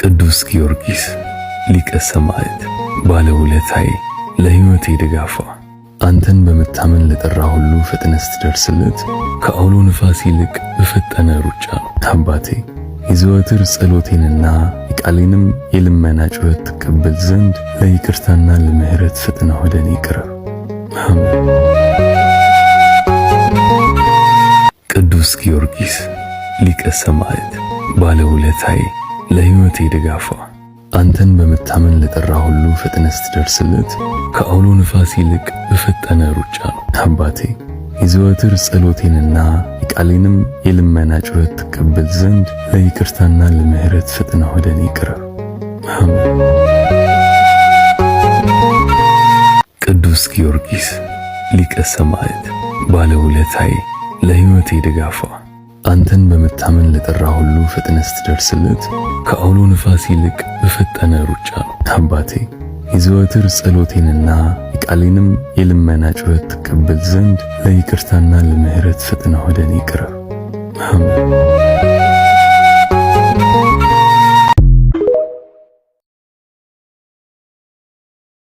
ቅዱስ ጊዮርጊስ ሊቀ ሰማዕት ባለውለታዬ ለሕይወቴ ድጋፏ አንተን በመታመን ለጠራ ሁሉ ፈጥነህ ስትደርስለት ከአውሎ ንፋስ ይልቅ በፈጠነ ሩጫ ነው። አባቴ የዘወትር ጸሎቴንና የቃሌንም የልመና ጩኸት ትቀበል ዘንድ ለይቅርታና ለምሕረት ፈጥነህ ወደ እኔ ቅረብ። አሜን። ቅዱስ ጊዮርጊስ ሊቀ ሰማዕት ባለውለታዬ ለሕይወቴ ድጋፏ አንተን በመታመን ለጠራ ሁሉ ፈጥነህ ስትደርስለት ከአውሎ ንፋስ ይልቅ በፈጠነ ሩጫ ነው። አባቴ የዘወትር ጸሎቴንና የቃሌንም የልመና ጩኸት ትቀበል ዘንድ ለይቅርታና ለምሕረት ፈጥነህ ወደ እኔ ቅረብ። አሜን። ቅዱስ ጊዮርጊስ ሊቀ ሰማዕት ባለውለታዬ ለሕይወቴ ድጋፏ አንተን በመታመን ለጠራ ሁሉ ፈጥነህ ስትደርስለት ከአውሎ ንፋስ ይልቅ በፈጠነ ሩጫ ነው። አባቴ የዘወትር ጸሎቴንና የቃሌንም የልመና ጩኸት ትቀበል ዘንድ ለይቅርታና ለምሕረት ፈጥነህ ወደ እኔ ቅረብ። አሜን።